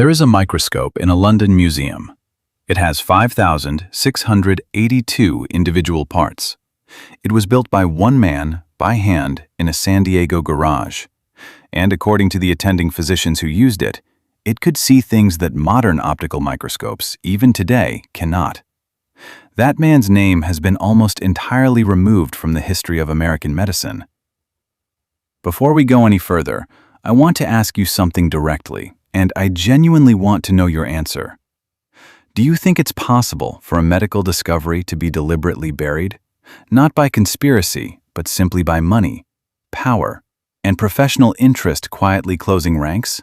There is a microscope in a London museum. It has 5,682 individual parts. It was built by one man, by hand, in a San Diego garage. And according to the attending physicians who used it, it could see things that modern optical microscopes, even today, cannot. That man's name has been almost entirely removed from the history of American medicine. Before we go any further, I want to ask you something directly, and I genuinely want to know your answer. Do you think it's possible for a medical discovery to be deliberately buried? Not by conspiracy, but simply by money, power, and professional interest quietly closing ranks?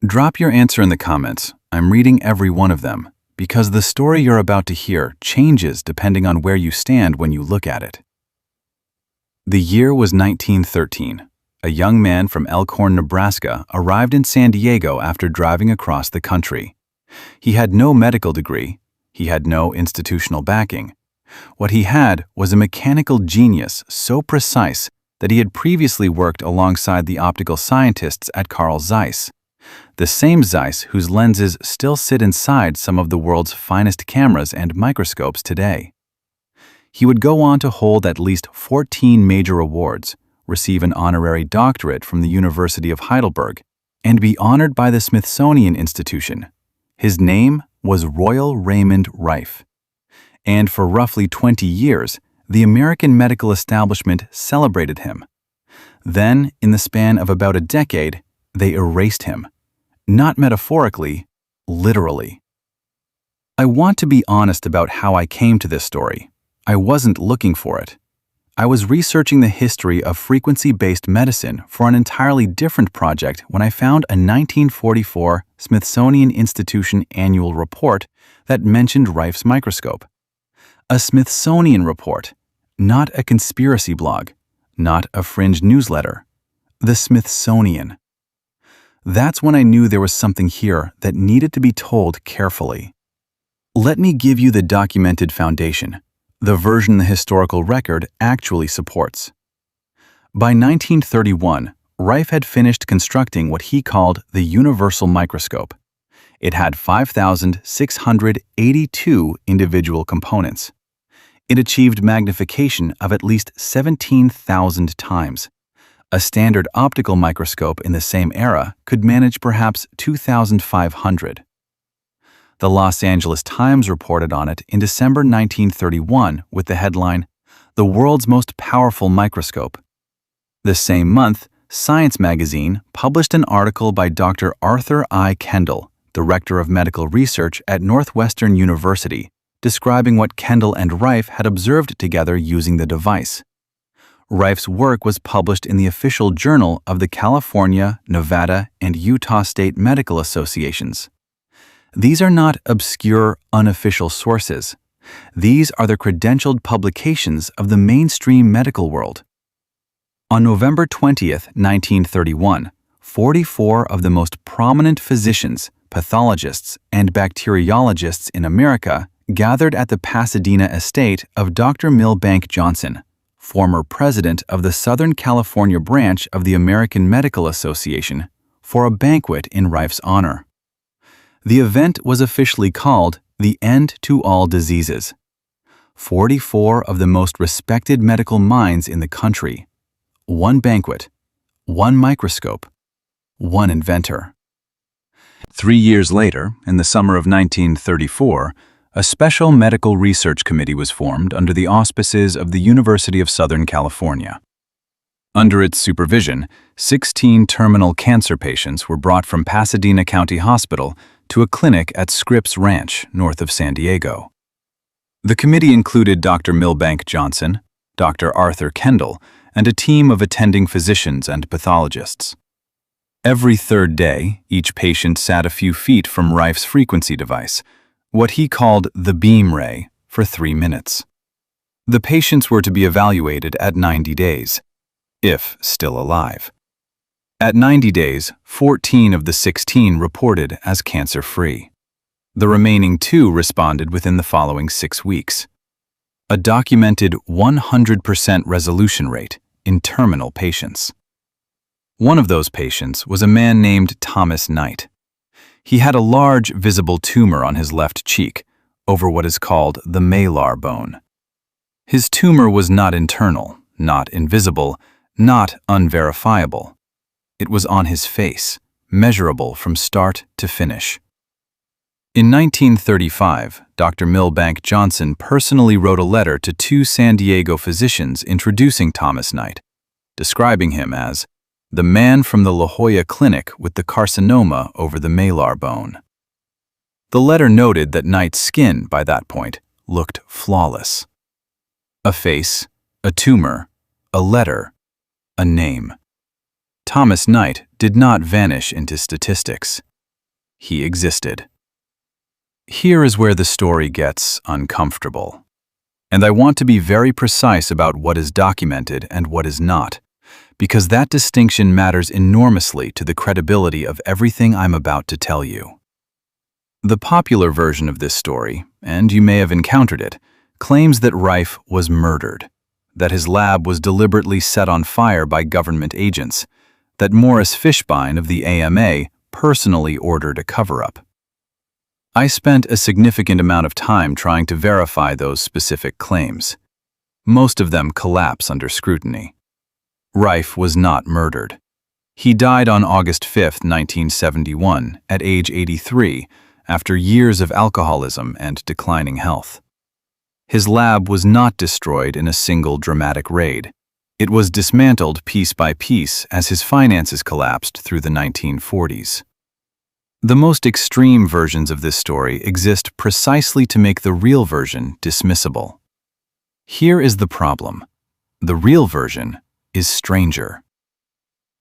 Drop your answer in the comments. I'm reading every one of them, because the story you're about to hear changes depending on where you stand when you look at it. The year was 1913. A young man from Elkhorn, Nebraska, arrived in San Diego after driving across the country. He had no medical degree. He had no institutional backing. What he had was a mechanical genius so precise that he had previously worked alongside the optical scientists at Carl Zeiss, the same Zeiss whose lenses still sit inside some of the world's finest cameras and microscopes today. He would go on to hold at least 14 major awards, receive an honorary doctorate from the University of Heidelberg, and be honored by the Smithsonian Institution. His name was Royal Raymond Rife. And for roughly 20 years, the American medical establishment celebrated him. Then, in the span of about a decade, they erased him. Not metaphorically, literally. I want to be honest about how I came to this story. I wasn't looking for it. I was researching the history of frequency-based medicine for an entirely different project when I found a 1944 Smithsonian Institution annual report that mentioned Rife's microscope. A Smithsonian report, not a conspiracy blog, not a fringe newsletter. The Smithsonian. That's when I knew there was something here that needed to be told carefully. Let me give you the documented foundation, the version the historical record actually supports. By 1931, Rife had finished constructing what he called the universal microscope. It had 5,682 individual components. It achieved magnification of at least 17,000 times. A standard optical microscope in the same era could manage perhaps 2,500. The Los Angeles Times reported on it in December 1931 with the headline, "The World's Most Powerful Microscope." The same month, Science magazine published an article by Dr. Arthur I. Kendall, Director of Medical Research at Northwestern University, describing what Kendall and Rife had observed together using the device. Rife's work was published in the official journal of the California, Nevada, and Utah State Medical Associations. These are not obscure, unofficial sources. These are the credentialed publications of the mainstream medical world. On November 20th, 1931, 44 of the most prominent physicians, pathologists, and bacteriologists in America gathered at the Pasadena estate of Dr. Milbank Johnson, former president of the Southern California branch of the American Medical Association, for a banquet in Rife's honor. The event was officially called the End to All Diseases. 44 of the most respected medical minds in the country. One banquet, one microscope, one inventor. 3 years later, in the summer of 1934, a special medical research committee was formed under the auspices of the University of Southern California. Under its supervision, 16 terminal cancer patients were brought from Pasadena County Hospital to a clinic at Scripps Ranch, north of San Diego. The committee included Dr. Milbank Johnson, Dr. Arthur Kendall, and a team of attending physicians and pathologists. Every third day, each patient sat a few feet from Rife's frequency device, what he called the beam ray, for 3 minutes. The patients were to be evaluated at 90 days, if still alive. At 90 days, 14 of the 16 reported as cancer-free. The remaining 2 responded within the following 6 weeks. A documented 100% resolution rate in terminal patients. One of those patients was a man named Thomas Knight. He had a large, visible tumor on his left cheek, over what is called the malar bone. His tumor was not internal, not invisible, not unverifiable. It was on his face, measurable from start to finish. In 1935, Dr. Milbank Johnson personally wrote a letter to two San Diego physicians introducing Thomas Knight, describing him as the man from the La Jolla Clinic with the carcinoma over the malar bone. The letter noted that Knight's skin, by that point, looked flawless. A face, a tumor, a letter, a name. Thomas Knight did not vanish into statistics. He existed. Here is where the story gets uncomfortable. And I want to be very precise about what is documented and what is not, because that distinction matters enormously to the credibility of everything I'm about to tell you. The popular version of this story, and you may have encountered it, claims that Rife was murdered, that his lab was deliberately set on fire by government agents, that Morris Fishbein of the AMA personally ordered a cover-up. I spent a significant amount of time trying to verify those specific claims. Most of them collapse under scrutiny. Rife was not murdered. He died on August 5, 1971, at age 83, after years of alcoholism and declining health. His lab was not destroyed in a single dramatic raid. It was dismantled piece by piece as his finances collapsed through the 1940s. The most extreme versions of this story exist precisely to make the real version dismissible. Here is the problem. The real version is stranger.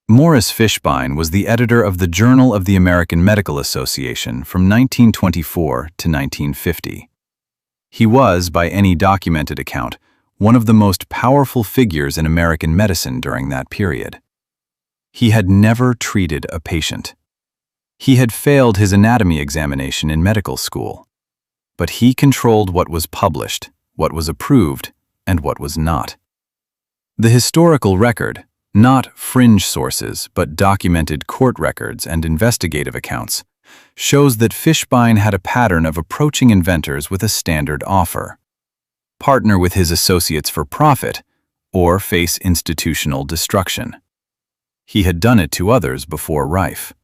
Morris Fishbein was the editor of the Journal of the American Medical Association from 1924 to 1950. He was, by any documented account, one of the most powerful figures in American medicine during that period. He had never treated a patient. He had failed his anatomy examination in medical school. But he controlled what was published, what was approved, and what was not. The historical record, not fringe sources but documented court records and investigative accounts, shows that Fishbein had a pattern of approaching inventors with a standard offer: partner with his associates for profit, or face institutional destruction. He had done it to others before Rife.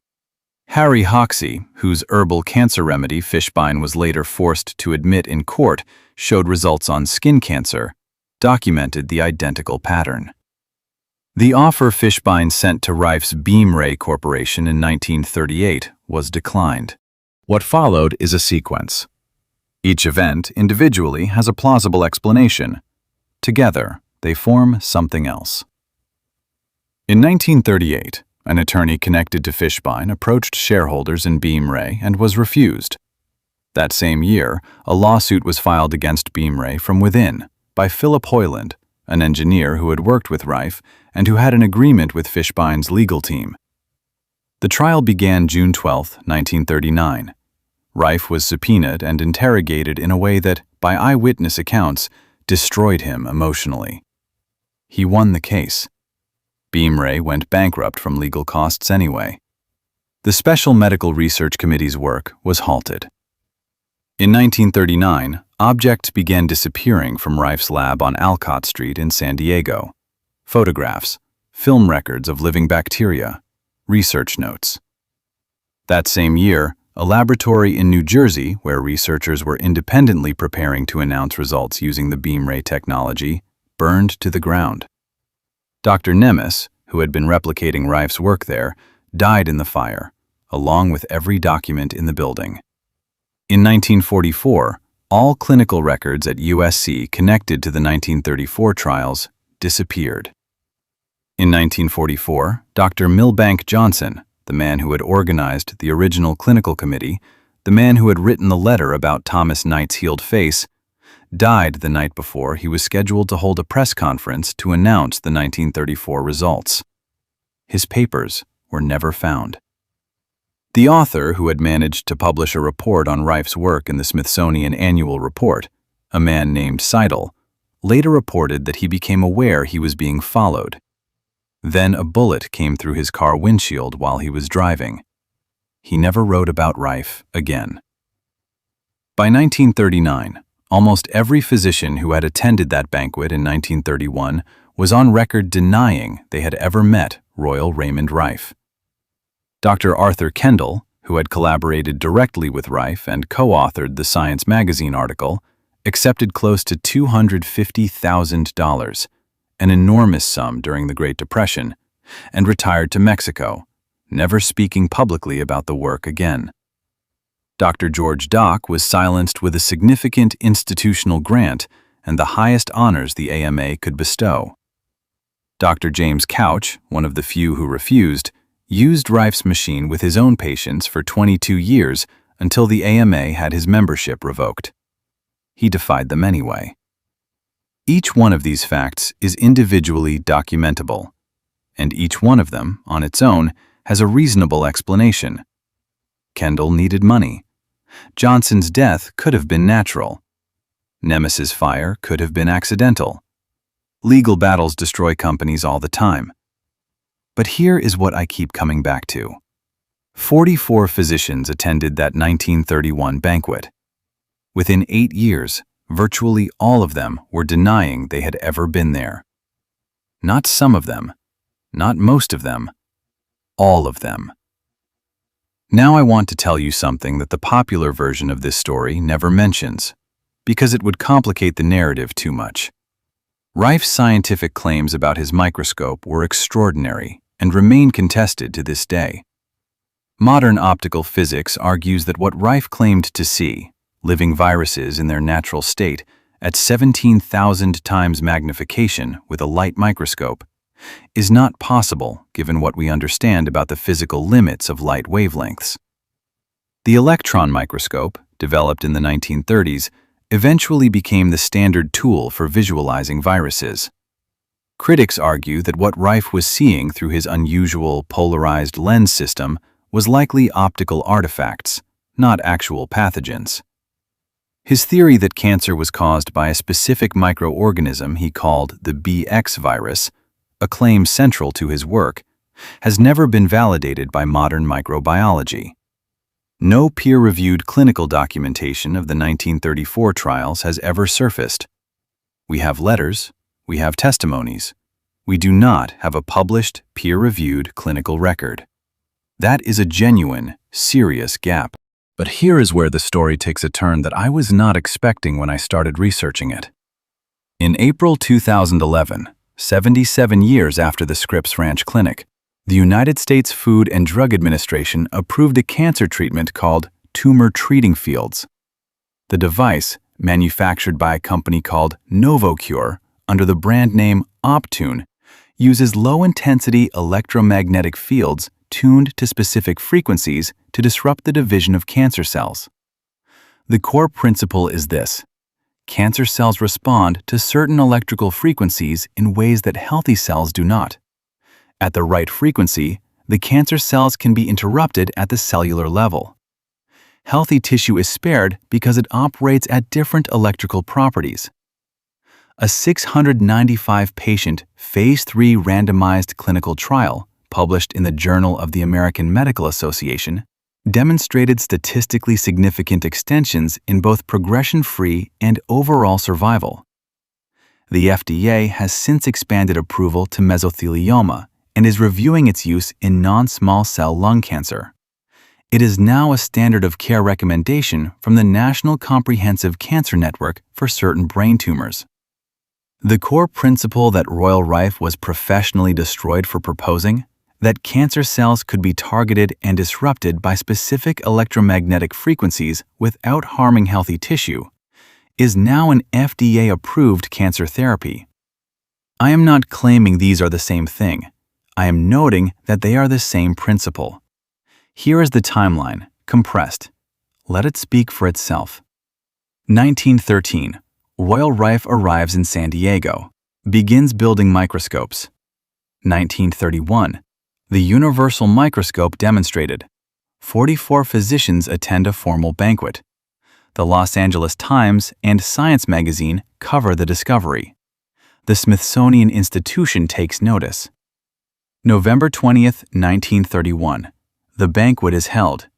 Harry Hoxsey, whose herbal cancer remedy Fishbein was later forced to admit in court showed results on skin cancer, documented the identical pattern. The offer Fishbein sent to Rife's Beamray Corporation in 1938 was declined. What followed is a sequence. Each event individually has a plausible explanation. Together, they form something else. In 1938, an attorney connected to Fishbein approached shareholders in Beamray and was refused. That same year, a lawsuit was filed against Beamray from within by Philip Hoyland, an engineer who had worked with Rife and who had an agreement with Fishbein's legal team. The trial began June 12, 1939. Rife was subpoenaed and interrogated in a way that, by eyewitness accounts, destroyed him emotionally. He won the case. Beamray went bankrupt from legal costs anyway. The Special Medical Research Committee's work was halted. In 1939, objects began disappearing from Rife's lab on Alcott Street in San Diego. Photographs, film records of living bacteria, research notes. That same year, a laboratory in New Jersey, where researchers were independently preparing to announce results using the Beamray technology, burned to the ground. Dr. Nemes, who had been replicating Rife's work there, died in the fire, along with every document in the building. In 1944, all clinical records at USC connected to the 1934 trials disappeared. In 1944, Dr. Milbank Johnson, the man who had organized the original clinical committee, the man who had written the letter about Thomas Knight's healed face, died the night before he was scheduled to hold a press conference to announce the 1934 results. His papers were never found. The author, who had managed to publish a report on Rife's work in the Smithsonian Annual Report, a man named Seidel, later reported that he became aware he was being followed. Then a bullet came through his car windshield while he was driving. He never wrote about Rife again. By 1939, almost every physician who had attended that banquet in 1931 was on record denying they had ever met Royal Raymond Rife. Dr. Arthur Kendall, who had collaborated directly with Rife and co-authored the Science magazine article, accepted close to $250,000, an enormous sum during the Great Depression, and retired to Mexico, never speaking publicly about the work again. Dr. George Dock was silenced with a significant institutional grant and the highest honors the AMA could bestow. Dr. James Couch, one of the few who refused, used Rife's machine with his own patients for 22 years until the AMA had his membership revoked. He defied them anyway. Each one of these facts is individually documentable, and each one of them, on its own, has a reasonable explanation. Kendall needed money. Johnson's death could have been natural. Nemesis fire could have been accidental. Legal battles destroy companies all the time. But here is what I keep coming back to. 44 physicians attended that 1931 banquet. Within 8 years, virtually all of them were denying they had ever been there. Not some of them, not most of them, all of them. Now I want to tell you something that the popular version of this story never mentions, because it would complicate the narrative too much. Rife's scientific claims about his microscope were extraordinary and remain contested to this day. Modern optical physics argues that what Rife claimed to see, living viruses in their natural state at 17,000 times magnification with a light microscope, is not possible given what we understand about the physical limits of light wavelengths. The electron microscope, developed in the 1930s, eventually became the standard tool for visualizing viruses. Critics argue that what Rife was seeing through his unusual polarized lens system was likely optical artifacts, not actual pathogens. His theory that cancer was caused by a specific microorganism he called the BX virus, a claim central to his work, has never been validated by modern microbiology. No peer-reviewed clinical documentation of the 1934 trials has ever surfaced. We have letters, we have testimonies. We do not have a published, peer-reviewed clinical record. That is a genuine, serious gap. But here is where the story takes a turn that I was not expecting when I started researching it. In April 2011, 77 years after the Scripps Ranch Clinic, the United States Food and Drug Administration approved a cancer treatment called Tumor Treating Fields. The device, manufactured by a company called NovoCure under the brand name Optune, uses low-intensity electromagnetic fields tuned to specific frequencies to disrupt the division of cancer cells. The core principle is this: cancer cells respond to certain electrical frequencies in ways that healthy cells do not. At the right frequency, the cancer cells can be interrupted at the cellular level. Healthy tissue is spared because it operates at different electrical properties. A 695-patient Phase 3 randomized clinical trial published in the Journal of the American Medical Association, demonstrated statistically significant extensions in both progression-free and overall survival. The FDA has since expanded approval to mesothelioma and is reviewing its use in non-small cell lung cancer. It is now a standard of care recommendation from the National Comprehensive Cancer Network for certain brain tumors. The core principle that Royal Rife was professionally destroyed for proposing, that cancer cells could be targeted and disrupted by specific electromagnetic frequencies without harming healthy tissue, is now an FDA-approved cancer therapy. I am not claiming these are the same thing. I am noting that they are the same principle. Here is the timeline, compressed. Let it speak for itself. 1913. Royal Rife arrives in San Diego, begins building microscopes. 1931. The universal microscope demonstrated. 44 physicians attend a formal banquet. The Los Angeles Times and Science magazine cover the discovery. The Smithsonian Institution takes notice. November 20th, 1931. The banquet is held,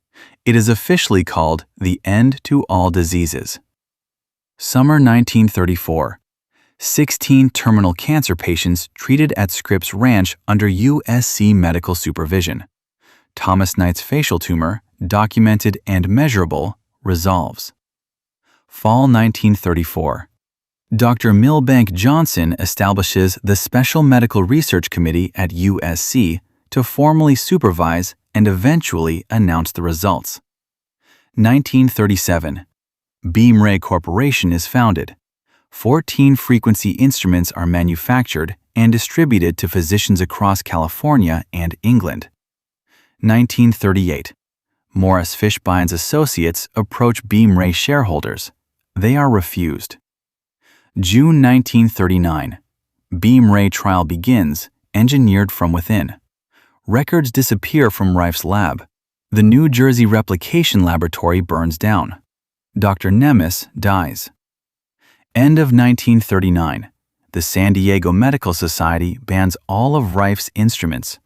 It is officially called The End to All Diseases. Summer 1934. 16 terminal cancer patients treated at Scripps Ranch under USC medical supervision. Thomas Knight's facial tumor, documented and measurable, resolves. Fall 1934. Dr. Milbank Johnson establishes the Special Medical Research Committee at USC to formally supervise and eventually announce the results. 1937. Beam Ray Corporation is founded. 14 frequency instruments are manufactured and distributed to physicians across California and England. 1938. Morris Fishbeins Associates approach Beam Ray shareholders. They are refused. June 1939. Beam Ray trial begins, engineered from within. Records disappear from Rife's lab. The New Jersey replication laboratory burns down. Dr. Nemes dies. End of 1939. The San Diego Medical Society bans all of Rife's instruments.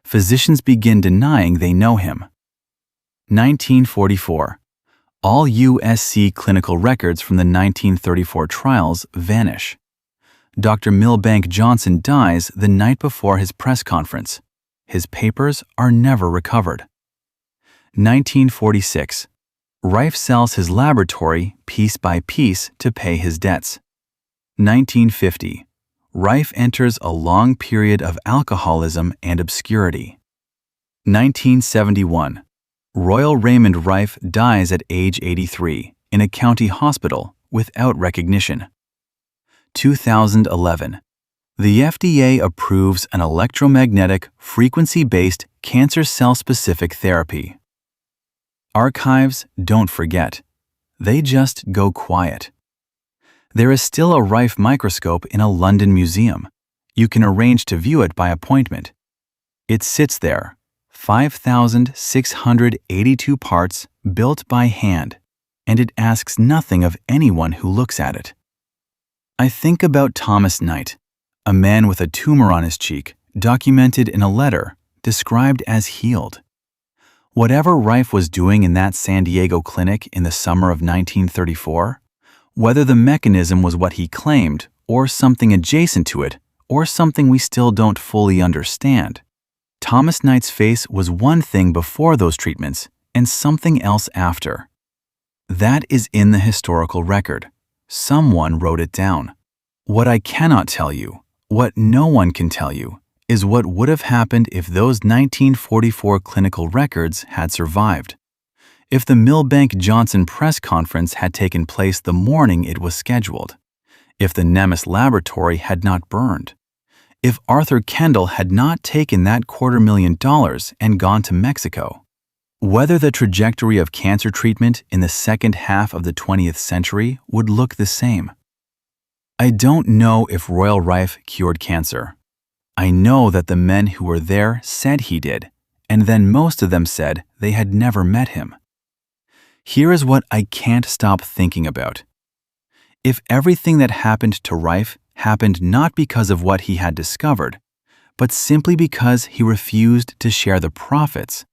Physicians begin denying they know him. 1944. All USC clinical records from the 1934 trials vanish. Dr. Milbank Johnson dies the night before his press conference. His papers are never recovered. 1946. Rife sells his laboratory piece by piece to pay his debts. 1950. Rife enters a long period of alcoholism and obscurity. 1971. Royal Raymond Rife dies at age 83 in a county hospital without recognition. 2011. The FDA approves an electromagnetic, frequency-based cancer cell-specific therapy. Archives don't forget. They just go quiet. There is still a Rife microscope in a London museum. You can arrange to view it by appointment. It sits there, 5,682 parts built by hand, and it asks nothing of anyone who looks at it. I think about Thomas Knight, a man with a tumor on his cheek, documented in a letter, described as healed. Whatever Rife was doing in that San Diego clinic in the summer of 1934, whether the mechanism was what he claimed, or something adjacent to it, or something we still don't fully understand, Thomas Knight's face was one thing before those treatments and something else after. That is in the historical record. Someone wrote it down. What I cannot tell you, what no one can tell you, is what would have happened if those 1944 clinical records had survived. If the Milbank Johnson press conference had taken place the morning it was scheduled. If the Nemes laboratory had not burned. If Arthur Kendall had not taken that $250,000 and gone to Mexico. Whether the trajectory of cancer treatment in the second half of the 20th century would look the same. I don't know if Royal Rife cured cancer. I know that the men who were there said he did, and then most of them said they had never met him. Here is what I can't stop thinking about. If everything that happened to Rife happened not because of what he had discovered, but simply because he refused to share the profits,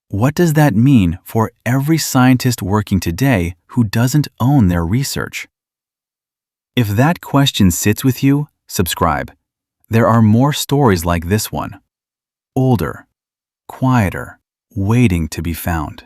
what does that mean for every scientist working today who doesn't own their research? If that question sits with you, subscribe. There are more stories like this one. Older, quieter, waiting to be found.